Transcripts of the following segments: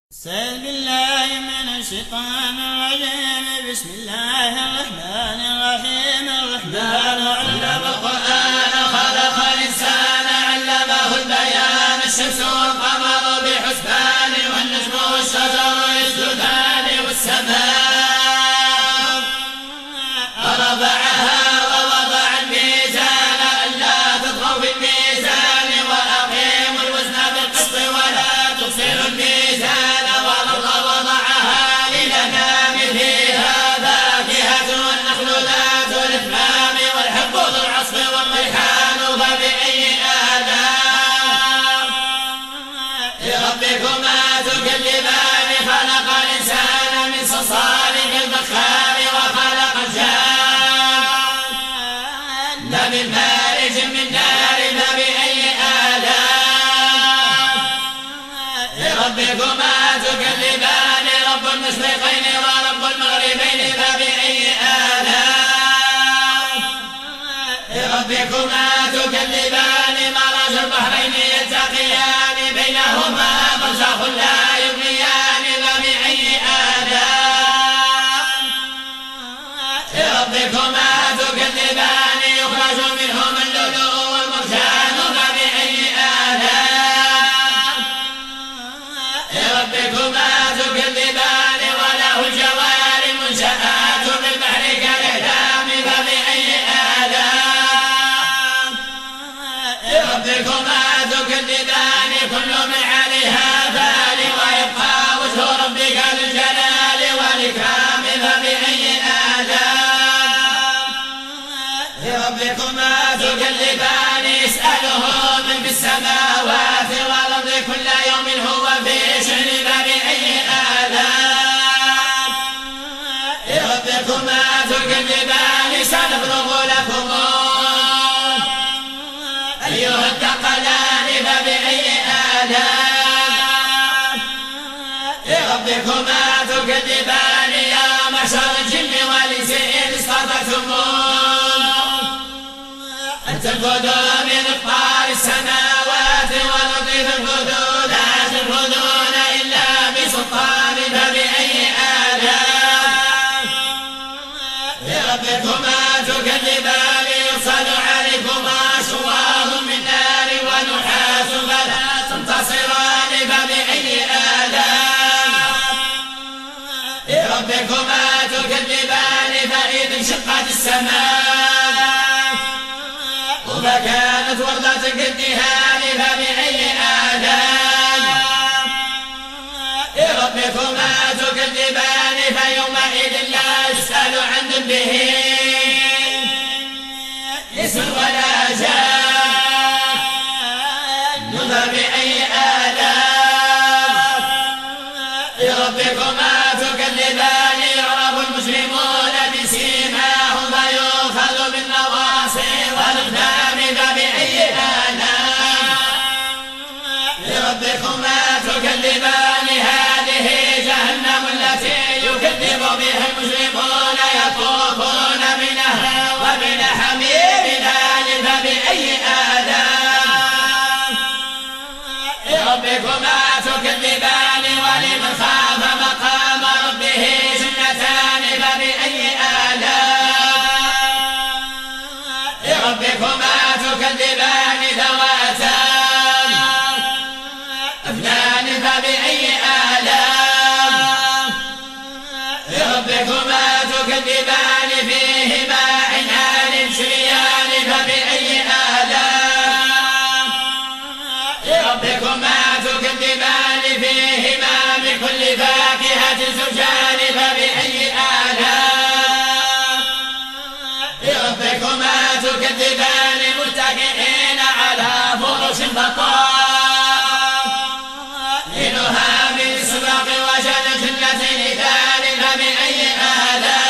أعوذ بالله من الشيطان الرجيم. بسم الله الرحمن الرحيم. الرحمن علم القرآن خلق الإنسان علمه البيان. الشمس والقمر بحسبان والنجم والشجر يسجدان والسماء رفعها ووضع الميزان ألا تطغوا في الميزان وأقيموا الوزن بالقسط ولا تخسروا الميزان. ربكما تكذبان خلق الإنسان من صلصال كالفخار وخلق الجان من مارج من نار فبأي آلاء ربكما تكذبان رب المشرقين ورب المغربين فبأي آلاء ربكما تكذبان مرج البحرين يلتقيان بينهما برزخ لا يبغيان فبأي آلاء ربكما تكذبان يخرج منهما اللؤلؤ والمرجان فبأي آلاء ربكما تكذبان وله الجوار المنشآت في البحر كالإعلام فبأي آلاء ربكما تكذبان كل من عليها فان ويبقى وجه ربك ذو الجلال والإكرام فبأي آلاء ربكما تكذبان يسأله من في السماوات والأرض كل يوم هو في شأن فبأي آلاء ربكما تكذبان سنفرغ لكم أيها الثقلان فبأي آلاء ربكما تكذبان يا معشر الجن والإنس إن استطعتم أن تنفذوا من أقطار السماوات والأرض فانفذوا لا تنفذون إلا بسلطان فبأي آلاء ربكما تكذبان يرسل عليكما شواظ من نار ونحاس فلا تنتصران فبأي آلاء ربكما تكذبان فإذا انشقت السماء فكانت وردة كالدهان فبأي آلاء ربكما تكذبان فيومئذ لا يسأل عن ذنبه إنس ولا جان فبأي آلاء ربكما تكذبان يعرف المجرمون بسيماهم فيؤخذ بالنواصي والأقدام فبأي آلاء ربكما تكذبان هذه جهنم التي يكذب بها المجرمون يطوفون بينها وبين حميم آن فبأي آلاء ربكما تكذبان ولمن خاف مقام ربه جنتان فبأي آلاء ربكما تكذبان ذواتا أفنان فبأي آلاء ربكما تكذبان فيهما عينان تجريان فبأي آلاء ربكما تكذبان فيهما من كل فاكهة زوجان فبأي آلاء ربكما تكذبان متكئين على فرش بطائنها من سباق وجن جنتين دان فبأي آلاء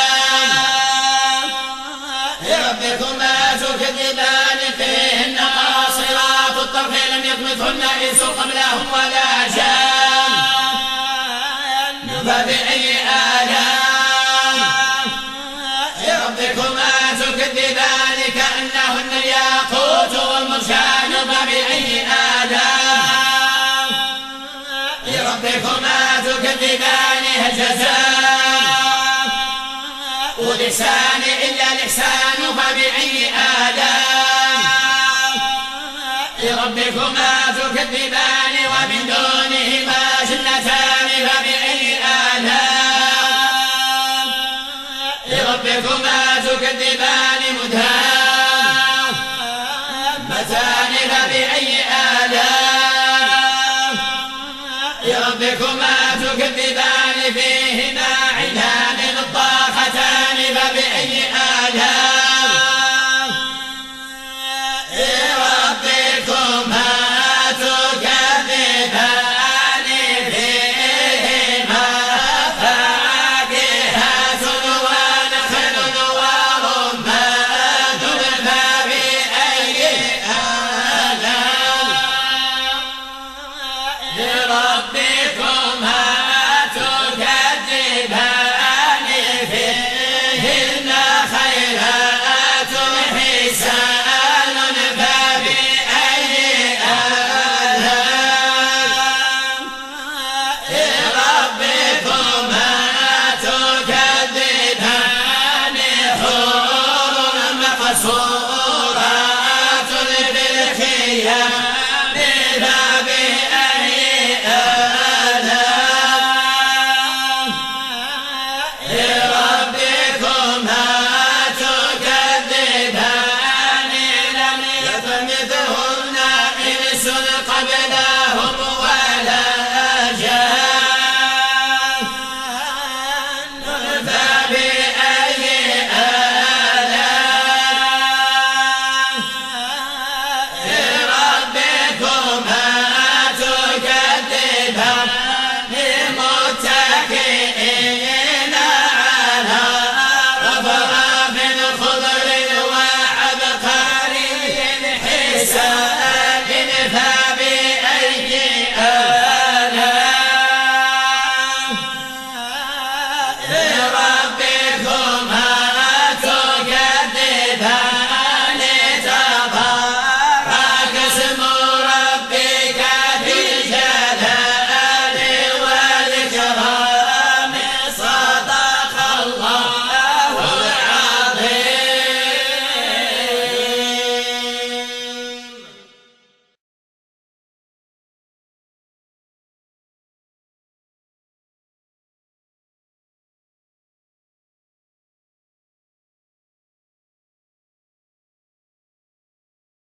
ربكما تكذبان فيهن قاصرات الطرف لم يطمثهن إنس قبلهم ولا جان فبأي آلاء ربكما تكذبان كأنهن الياقوت والمرجان فبأي آلاء لربكما تكذبان هل جزاء الإحسان إلا الإحسان فبأي آلاء لربكما تكذبان ومن دونهما جنتان فبأي آلاء لربكما تكذبان مدهامتان فبأي آلاء لربكما تكذبان فيهما